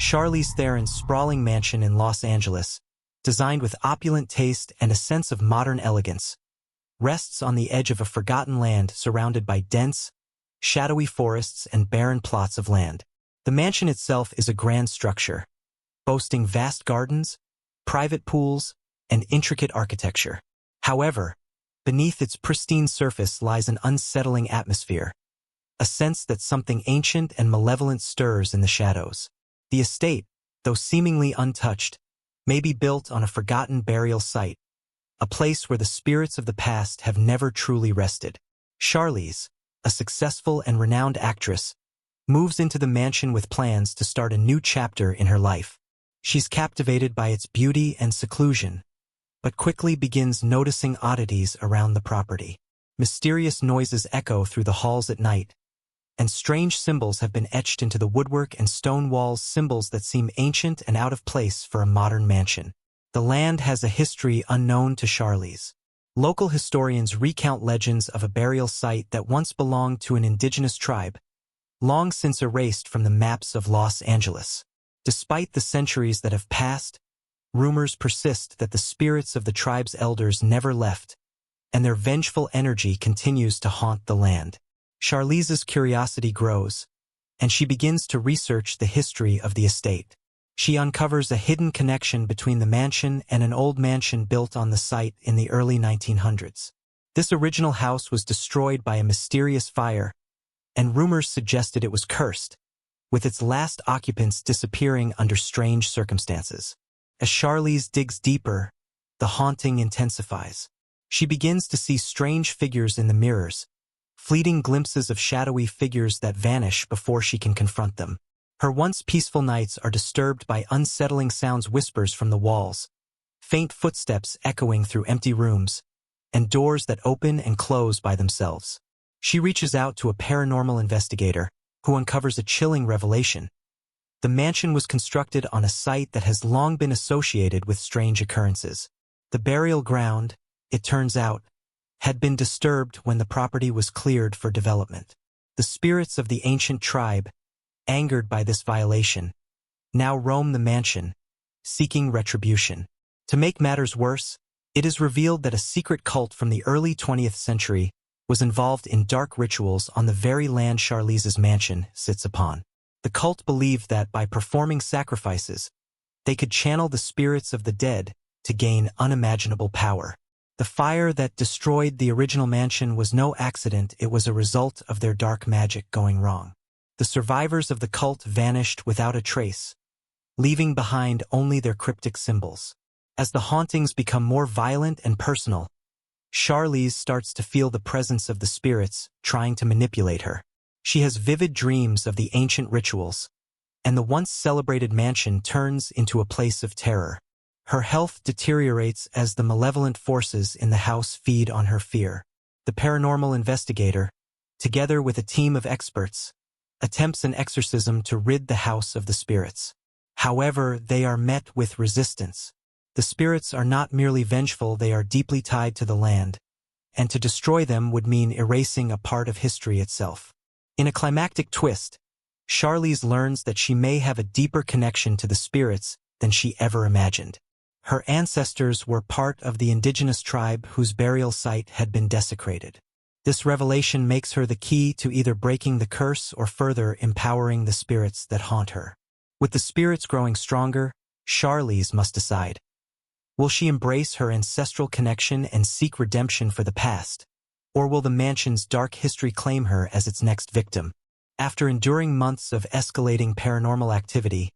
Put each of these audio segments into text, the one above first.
Charlize Theron's sprawling mansion in Los Angeles, designed with opulent taste and a sense of modern elegance, rests on the edge of a forgotten land surrounded by dense, shadowy forests and barren plots of land. The mansion itself is a grand structure, boasting vast gardens, private pools, and intricate architecture. However, beneath its pristine surface lies an unsettling atmosphere, a sense that something ancient and malevolent stirs in the shadows. The estate, though seemingly untouched, may be built on a forgotten burial site, a place where the spirits of the past have never truly rested. Charlize, a successful and renowned actress, moves into the mansion with plans to start a new chapter in her life. She's captivated by its beauty and seclusion, but quickly begins noticing oddities around the property. Mysterious noises echo through the halls at night, and strange symbols have been etched into the woodwork and stone walls, symbols that seem ancient and out of place for a modern mansion. The land has a history unknown to Charlize. Local historians recount legends of a burial site that once belonged to an indigenous tribe, long since erased from the maps of Los Angeles. Despite the centuries that have passed, rumors persist that the spirits of the tribe's elders never left, and their vengeful energy continues to haunt the land. Charlize's curiosity grows, and she begins to research the history of the estate. She uncovers a hidden connection between the mansion and an old mansion built on the site in the early 1900s. This original house was destroyed by a mysterious fire, and rumors suggested it was cursed, with its last occupants disappearing under strange circumstances. As Charlize digs deeper, the haunting intensifies. She begins to see strange figures in the mirrors, fleeting glimpses of shadowy figures that vanish before she can confront them. Her once peaceful nights are disturbed by unsettling sounds, whispers from the walls, faint footsteps echoing through empty rooms, and doors that open and close by themselves. She reaches out to a paranormal investigator, who uncovers a chilling revelation. The mansion was constructed on a site that has long been associated with strange occurrences. The burial ground, it turns out, had been disturbed when the property was cleared for development. The spirits of the ancient tribe, angered by this violation, now roam the mansion, seeking retribution. To make matters worse, it is revealed that a secret cult from the early 20th century was involved in dark rituals on the very land Charlize's mansion sits upon. The cult believed that by performing sacrifices, they could channel the spirits of the dead to gain unimaginable power. The fire that destroyed the original mansion was no accident, it was a result of their dark magic going wrong. The survivors of the cult vanished without a trace, leaving behind only their cryptic symbols. As the hauntings become more violent and personal, Charlize starts to feel the presence of the spirits trying to manipulate her. She has vivid dreams of the ancient rituals, and the once celebrated mansion turns into a place of terror. Her health deteriorates as the malevolent forces in the house feed on her fear. The paranormal investigator, together with a team of experts, attempts an exorcism to rid the house of the spirits. However, they are met with resistance. The spirits are not merely vengeful, they are deeply tied to the land, and to destroy them would mean erasing a part of history itself. In a climactic twist, Charlize learns that she may have a deeper connection to the spirits than she ever imagined. Her ancestors were part of the indigenous tribe whose burial site had been desecrated. This revelation makes her the key to either breaking the curse or further empowering the spirits that haunt her. With the spirits growing stronger, Charlize must decide. Will she embrace her ancestral connection and seek redemption for the past? Or will the mansion's dark history claim her as its next victim? After enduring months of escalating paranormal activity,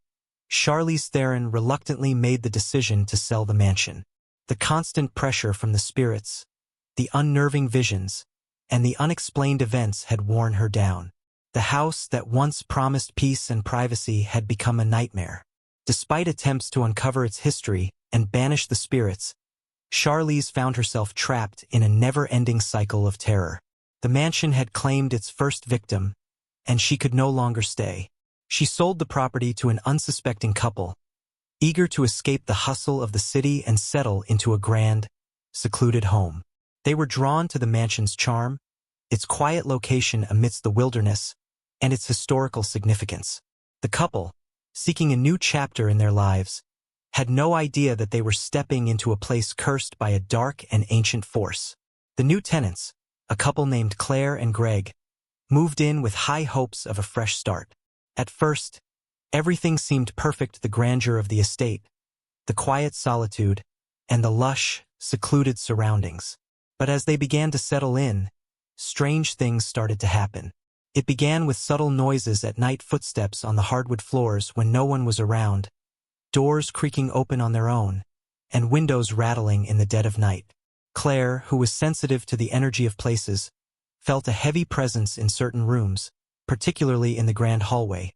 Charlize Theron reluctantly made the decision to sell the mansion. The constant pressure from the spirits, the unnerving visions, and the unexplained events had worn her down. The house that once promised peace and privacy had become a nightmare. Despite attempts to uncover its history and banish the spirits, Charlize found herself trapped in a never-ending cycle of terror. The mansion had claimed its first victim, and she could no longer stay. She sold the property to an unsuspecting couple, eager to escape the hustle of the city and settle into a grand, secluded home. They were drawn to the mansion's charm, its quiet location amidst the wilderness, and its historical significance. The couple, seeking a new chapter in their lives, had no idea that they were stepping into a place cursed by a dark and ancient force. The new tenants, a couple named Claire and Greg, moved in with high hopes of a fresh start. At first, everything seemed perfect: the grandeur of the estate, the quiet solitude, and the lush, secluded surroundings. But as they began to settle in, strange things started to happen. It began with subtle noises at night: footsteps on the hardwood floors when no one was around, doors creaking open on their own, and windows rattling in the dead of night. Claire, who was sensitive to the energy of places, felt a heavy presence in certain rooms, particularly in the grand hallway,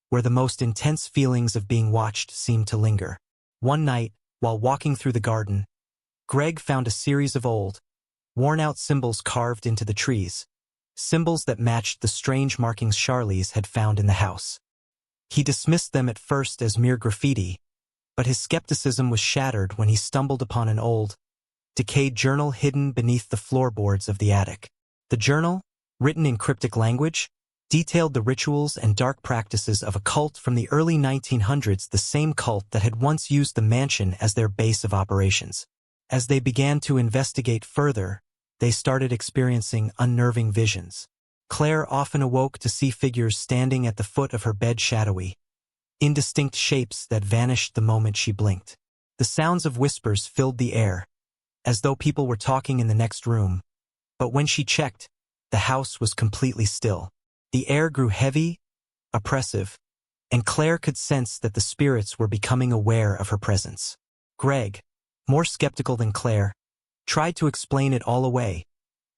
where the most intense feelings of being watched seemed to linger. One night, while walking through the garden, Greg found a series of old, worn-out symbols carved into the trees, symbols that matched the strange markings Charlize had found in the house. He dismissed them at first as mere graffiti, but his skepticism was shattered when he stumbled upon an old, decayed journal hidden beneath the floorboards of the attic. The journal, written in cryptic language, detailed the rituals and dark practices of a cult from the early 1900s, the same cult that had once used the mansion as their base of operations. As they began to investigate further, they started experiencing unnerving visions. Claire often awoke to see figures standing at the foot of her bed, shadowy, indistinct shapes that vanished the moment she blinked. The sounds of whispers filled the air, as though people were talking in the next room, but when she checked, the house was completely still. The air grew heavy, oppressive, and Claire could sense that the spirits were becoming aware of her presence. Greg, more skeptical than Claire, tried to explain it all away,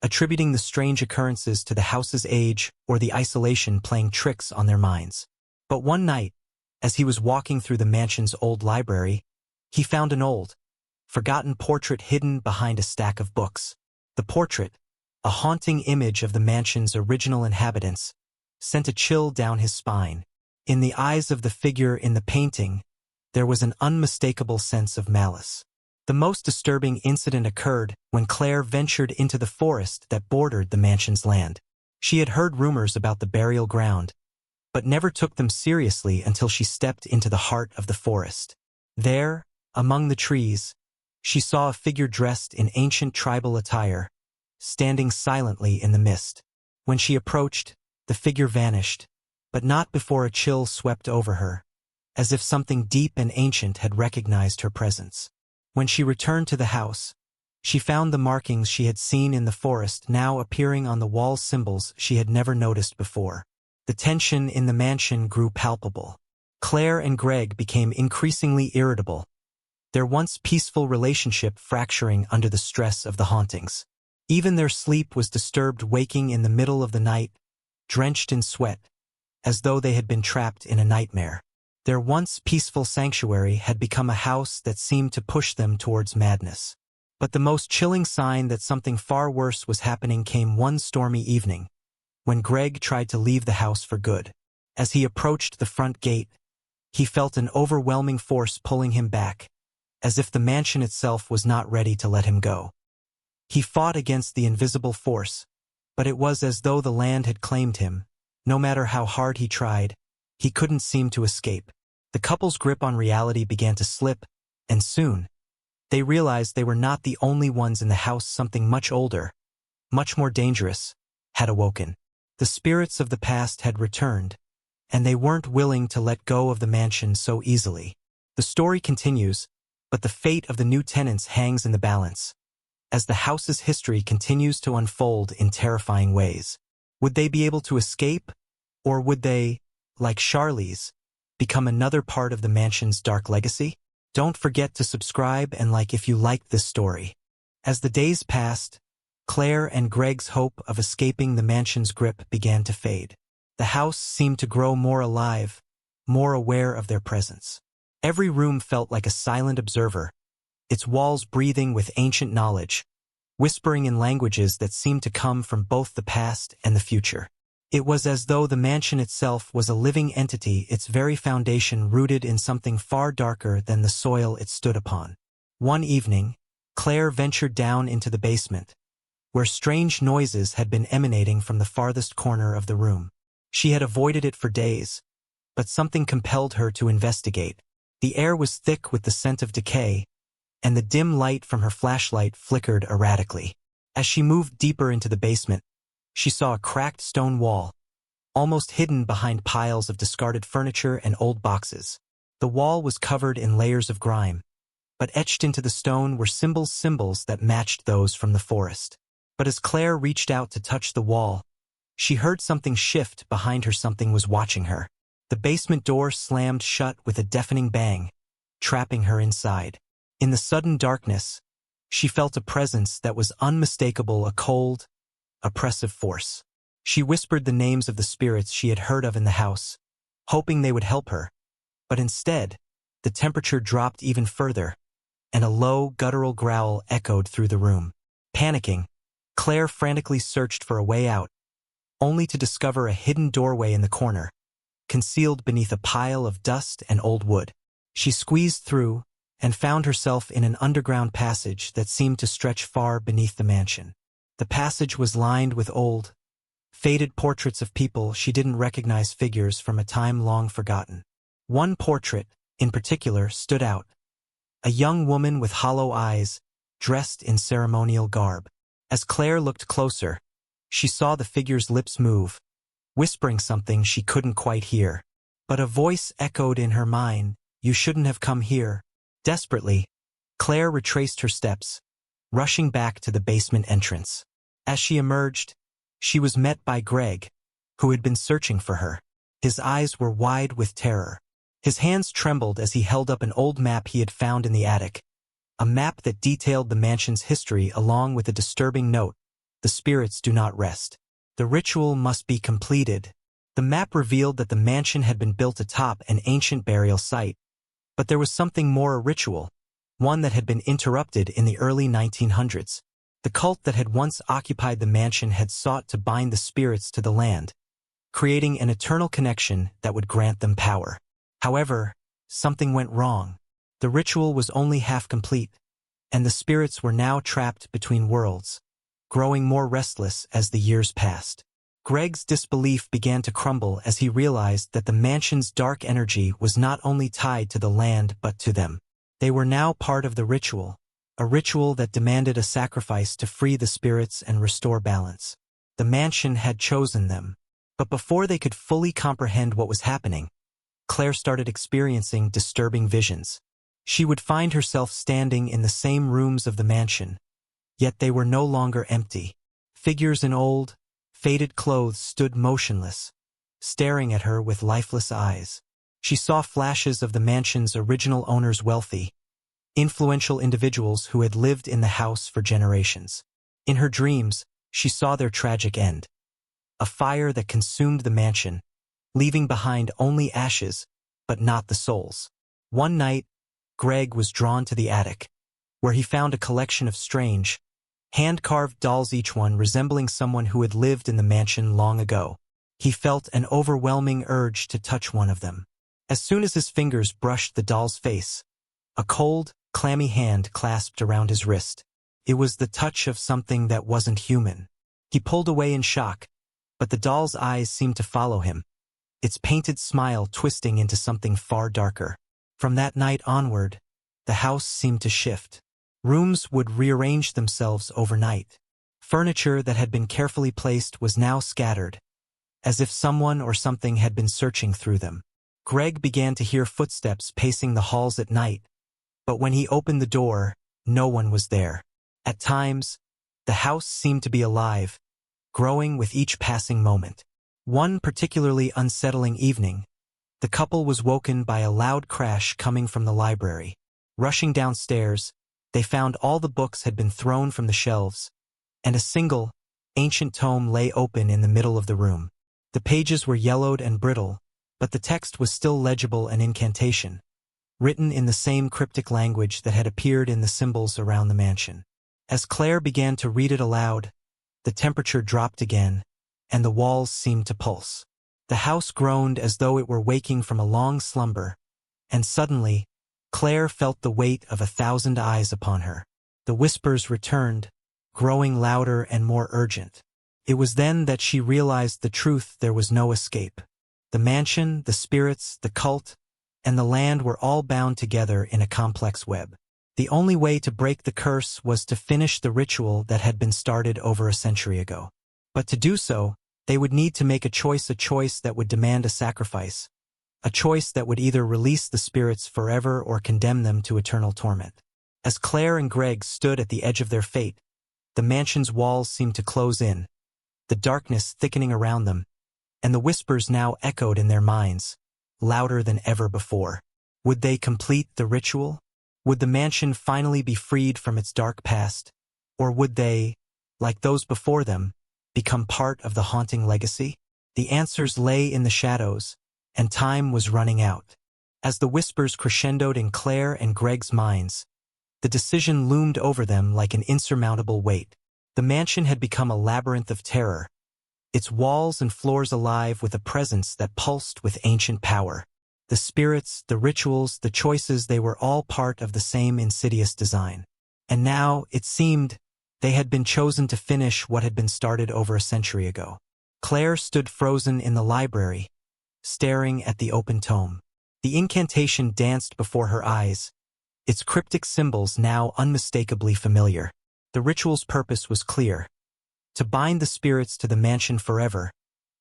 attributing the strange occurrences to the house's age or the isolation playing tricks on their minds. But one night, as he was walking through the mansion's old library, he found an old, forgotten portrait hidden behind a stack of books. The portrait, a haunting image of the mansion's original inhabitants, sent a chill down his spine. In the eyes of the figure in the painting, there was an unmistakable sense of malice. The most disturbing incident occurred when Claire ventured into the forest that bordered the mansion's land. She had heard rumors about the burial ground, but never took them seriously until she stepped into the heart of the forest. There, among the trees, she saw a figure dressed in ancient tribal attire, standing silently in the mist. When she approached, the figure vanished, but not before a chill swept over her, as if something deep and ancient had recognized her presence. When she returned to the house, she found the markings she had seen in the forest now appearing on the wall, symbols she had never noticed before. The tension in the mansion grew palpable. Claire and Greg became increasingly irritable, their once peaceful relationship fracturing under the stress of the hauntings. Even their sleep was disturbed, waking in the middle of the night, drenched in sweat, as though they had been trapped in a nightmare. Their once peaceful sanctuary had become a house that seemed to push them towards madness. But the most chilling sign that something far worse was happening came one stormy evening, when Greg tried to leave the house for good. As he approached the front gate, he felt an overwhelming force pulling him back, as if the mansion itself was not ready to let him go. He fought against the invisible force, but it was as though the land had claimed him. No matter how hard he tried, he couldn't seem to escape. The couple's grip on reality began to slip, and soon, they realized they were not the only ones in the house. Something much older, much more dangerous, had awoken. The spirits of the past had returned, and they weren't willing to let go of the mansion so easily. The story continues, but the fate of the new tenants hangs in the balance, as the house's history continues to unfold in terrifying ways. Would they be able to escape, or would they, like Charlize, become another part of the mansion's dark legacy? Don't forget to subscribe and like if you liked this story. As the days passed, Claire and Greg's hope of escaping the mansion's grip began to fade. The house seemed to grow more alive, more aware of their presence. Every room felt like a silent observer, its walls breathing with ancient knowledge, whispering in languages that seemed to come from both the past and the future. It was as though the mansion itself was a living entity, its very foundation rooted in something far darker than the soil it stood upon. One evening, Claire ventured down into the basement, where strange noises had been emanating from the farthest corner of the room. She had avoided it for days, but something compelled her to investigate. The air was thick with the scent of decay, and the dim light from her flashlight flickered erratically. As she moved deeper into the basement, she saw a cracked stone wall, almost hidden behind piles of discarded furniture and old boxes. The wall was covered in layers of grime, but etched into the stone were symbols that matched those from the forest. But as Claire reached out to touch the wall, she heard something shift behind her. Something was watching her. The basement door slammed shut with a deafening bang, trapping her inside. In the sudden darkness, she felt a presence that was unmistakable, a cold, oppressive force. She whispered the names of the spirits she had heard of in the house, hoping they would help her. But instead, the temperature dropped even further, and a low, guttural growl echoed through the room. Panicking, Claire frantically searched for a way out, only to discover a hidden doorway in the corner, concealed beneath a pile of dust and old wood. She squeezed through and found herself in an underground passage that seemed to stretch far beneath the mansion. The passage was lined with old, faded portraits of people she didn't recognize, figures from a time long forgotten. One portrait, in particular, stood out. A young woman with hollow eyes, dressed in ceremonial garb. As Claire looked closer, she saw the figure's lips move, whispering something she couldn't quite hear. But a voice echoed in her mind, "You shouldn't have come here." Desperately, Claire retraced her steps, rushing back to the basement entrance. As she emerged, she was met by Greg, who had been searching for her. His eyes were wide with terror. His hands trembled as he held up an old map he had found in the attic, a map that detailed the mansion's history along with a disturbing note: "The spirits do not rest. The ritual must be completed." The map revealed that the mansion had been built atop an ancient burial site, but there was something more: a ritual, one that had been interrupted in the early 1900s. The cult that had once occupied the mansion had sought to bind the spirits to the land, creating an eternal connection that would grant them power. However, something went wrong. The ritual was only half complete, and the spirits were now trapped between worlds, growing more restless as the years passed. Greg's disbelief began to crumble as he realized that the mansion's dark energy was not only tied to the land but to them. They were now part of the ritual, a ritual that demanded a sacrifice to free the spirits and restore balance. The mansion had chosen them, but before they could fully comprehend what was happening, Claire started experiencing disturbing visions. She would find herself standing in the same rooms of the mansion, yet they were no longer empty. Figures in old, faded clothes stood motionless, staring at her with lifeless eyes. She saw flashes of the mansion's original owners, wealthy, influential individuals who had lived in the house for generations. In her dreams, she saw their tragic end: a fire that consumed the mansion, leaving behind only ashes, but not the souls. One night, Greg was drawn to the attic, where he found a collection of strange, hand-carved dolls, each one resembling someone who had lived in the mansion long ago. He felt an overwhelming urge to touch one of them. As soon as his fingers brushed the doll's face, a cold, clammy hand clasped around his wrist. It was the touch of something that wasn't human. He pulled away in shock, but the doll's eyes seemed to follow him, its painted smile twisting into something far darker. From that night onward, the house seemed to shift. Rooms would rearrange themselves overnight. Furniture that had been carefully placed was now scattered, as if someone or something had been searching through them. Greg began to hear footsteps pacing the halls at night, but when he opened the door, no one was there. At times, the house seemed to be alive, growing with each passing moment. One particularly unsettling evening, the couple was woken by a loud crash coming from the library. Rushing downstairs, they found all the books had been thrown from the shelves, and a single, ancient tome lay open in the middle of the room. The pages were yellowed and brittle, but the text was still legible, an incantation, written in the same cryptic language that had appeared in the symbols around the mansion. As Claire began to read it aloud, the temperature dropped again, and the walls seemed to pulse. The house groaned as though it were waking from a long slumber, and suddenly, Claire felt the weight of 1,000 eyes upon her. The whispers returned, growing louder and more urgent. It was then that she realized the truth: there was no escape. The mansion, the spirits, the cult, and the land were all bound together in a complex web. The only way to break the curse was to finish the ritual that had been started over a century ago. But to do so, they would need to make a choice that would demand a sacrifice, a choice that would either release the spirits forever or condemn them to eternal torment. As Claire and Greg stood at the edge of their fate, the mansion's walls seemed to close in, the darkness thickening around them, and the whispers now echoed in their minds, louder than ever before. Would they complete the ritual? Would the mansion finally be freed from its dark past? Or would they, like those before them, become part of the haunting legacy? The answers lay in the shadows, and time was running out. As the whispers crescendoed in Claire and Greg's minds, the decision loomed over them like an insurmountable weight. The mansion had become a labyrinth of terror, its walls and floors alive with a presence that pulsed with ancient power. The spirits, the rituals, the choices, they were all part of the same insidious design. And now, it seemed, they had been chosen to finish what had been started over a century ago. Claire stood frozen in the library, staring at the open tome. The incantation danced before her eyes, its cryptic symbols now unmistakably familiar. The ritual's purpose was clear: to bind the spirits to the mansion forever,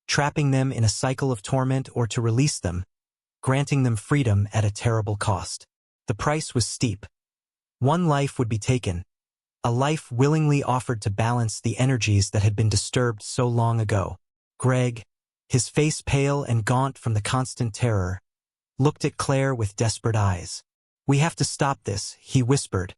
trapping them in a cycle of torment, or to release them, granting them freedom at a terrible cost. The price was steep. One life would be taken, a life willingly offered to balance the energies that had been disturbed so long ago. Greg, his face pale and gaunt from the constant terror, looked at Claire with desperate eyes. "We have to stop this," he whispered,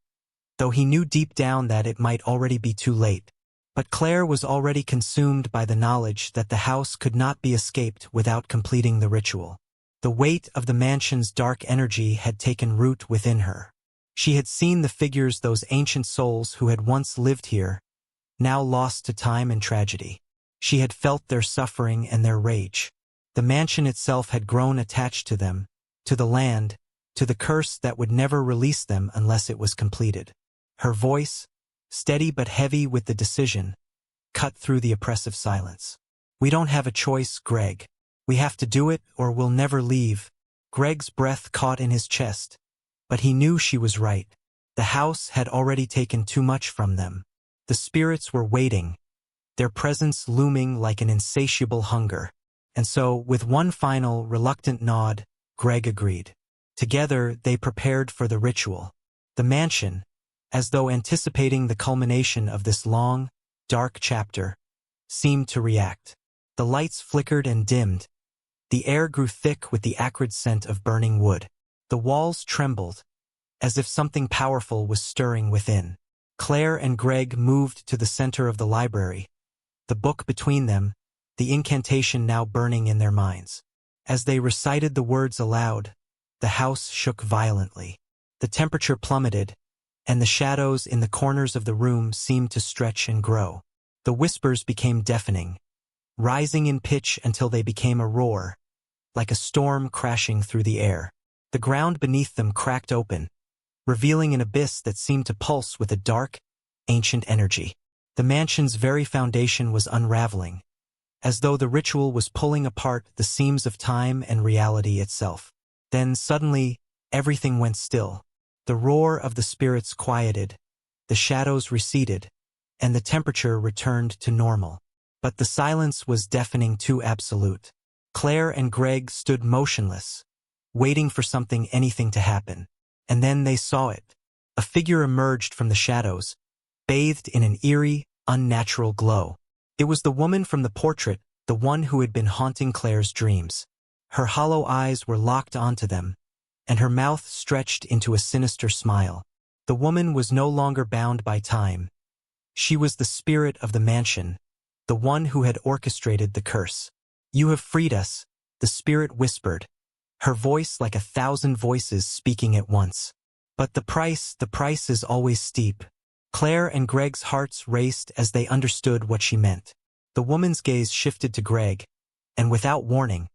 though he knew deep down that it might already be too late. But Claire was already consumed by the knowledge that the house could not be escaped without completing the ritual. The weight of the mansion's dark energy had taken root within her. She had seen the figures, those ancient souls who had once lived here, now lost to time and tragedy. She had felt their suffering and their rage. The mansion itself had grown attached to them, to the land, to the curse that would never release them unless it was completed. Her voice, steady but heavy with the decision, cut through the oppressive silence. "We don't have a choice, Greg. We have to do it or we'll never leave." Greg's breath caught in his chest, but he knew she was right. The house had already taken too much from them. The spirits were waiting, their presence looming like an insatiable hunger. And so, with one final, reluctant nod, Greg agreed. Together, they prepared for the ritual. The mansion, as though anticipating the culmination of this long, dark chapter, seemed to react. The lights flickered and dimmed. The air grew thick with the acrid scent of burning wood. The walls trembled, as if something powerful was stirring within. Claire and Greg moved to the center of the library, the book between them, the incantation now burning in their minds. As they recited the words aloud, the house shook violently. The temperature plummeted, and the shadows in the corners of the room seemed to stretch and grow. The whispers became deafening, rising in pitch until they became a roar, like a storm crashing through the air. The ground beneath them cracked open, revealing an abyss that seemed to pulse with a dark, ancient energy. The mansion's very foundation was unraveling, as though the ritual was pulling apart the seams of time and reality itself. Then suddenly, everything went still. The roar of the spirits quieted, the shadows receded, and the temperature returned to normal. But the silence was deafening, too absolute. Claire and Greg stood motionless, waiting for anything to happen. And then they saw it. A figure emerged from the shadows, bathed in an eerie, unnatural glow. It was the woman from the portrait, the one who had been haunting Claire's dreams. Her hollow eyes were locked onto them, and her mouth stretched into a sinister smile. The woman was no longer bound by time. She was the spirit of the mansion, the one who had orchestrated the curse. "You have freed us," the spirit whispered, her voice like 1,000 voices speaking at once. "But the price is always steep." Claire and Greg's hearts raced as they understood what she meant. The woman's gaze shifted to Greg, and without warning,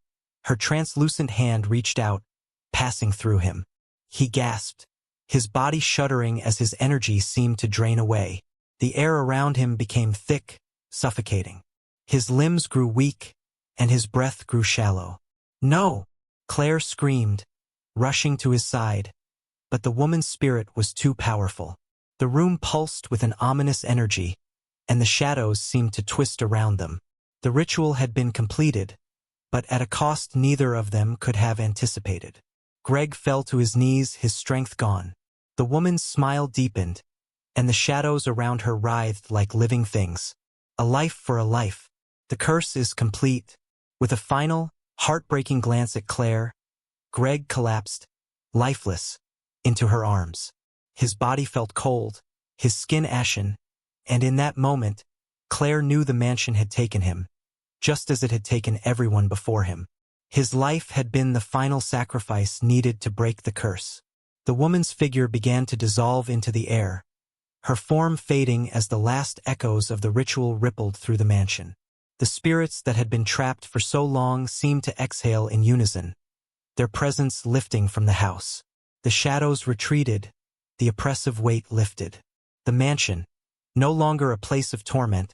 her translucent hand reached out, passing through him. He gasped, his body shuddering as his energy seemed to drain away. The air around him became thick, suffocating. His limbs grew weak, and his breath grew shallow. "No!" Claire screamed, rushing to his side. But the woman's spirit was too powerful. The room pulsed with an ominous energy, and the shadows seemed to twist around them. The ritual had been completed, but at a cost neither of them could have anticipated. Greg fell to his knees, his strength gone. The woman's smile deepened, and the shadows around her writhed like living things. A life for a life. The curse is complete. With a final, heartbreaking glance at Claire, Greg collapsed, lifeless, into her arms. His body felt cold, his skin ashen, and in that moment, Claire knew the mansion had taken him, just as it had taken everyone before him. His life had been the final sacrifice needed to break the curse. The woman's figure began to dissolve into the air, her form fading as the last echoes of the ritual rippled through the mansion. The spirits that had been trapped for so long seemed to exhale in unison, their presence lifting from the house. The shadows retreated, the oppressive weight lifted. The mansion, no longer a place of torment,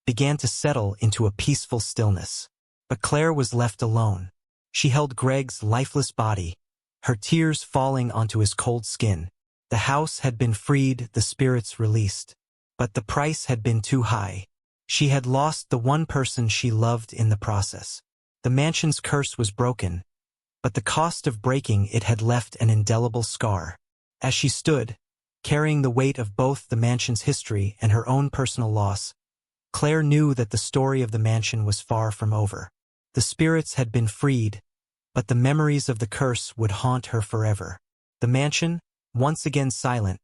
began to settle into a peaceful stillness. But Claire was left alone. She held Greg's lifeless body, her tears falling onto his cold skin. The house had been freed, the spirits released. But the price had been too high. She had lost the one person she loved in the process. The mansion's curse was broken, but the cost of breaking it had left an indelible scar. As she stood, carrying the weight of both the mansion's history and her own personal loss, Claire knew that the story of the mansion was far from over. The spirits had been freed, but the memories of the curse would haunt her forever. The mansion, once again silent,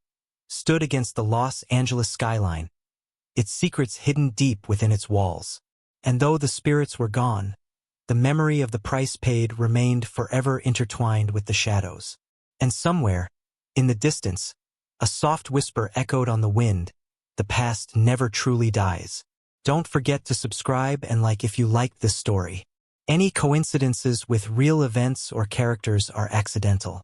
stood against the Los Angeles skyline, its secrets hidden deep within its walls. And though the spirits were gone, the memory of the price paid remained forever intertwined with the shadows. And somewhere, in the distance, a soft whisper echoed on the wind, "The past never truly dies." Don't forget to subscribe and like if you liked this story. Any coincidences with real events or characters are accidental.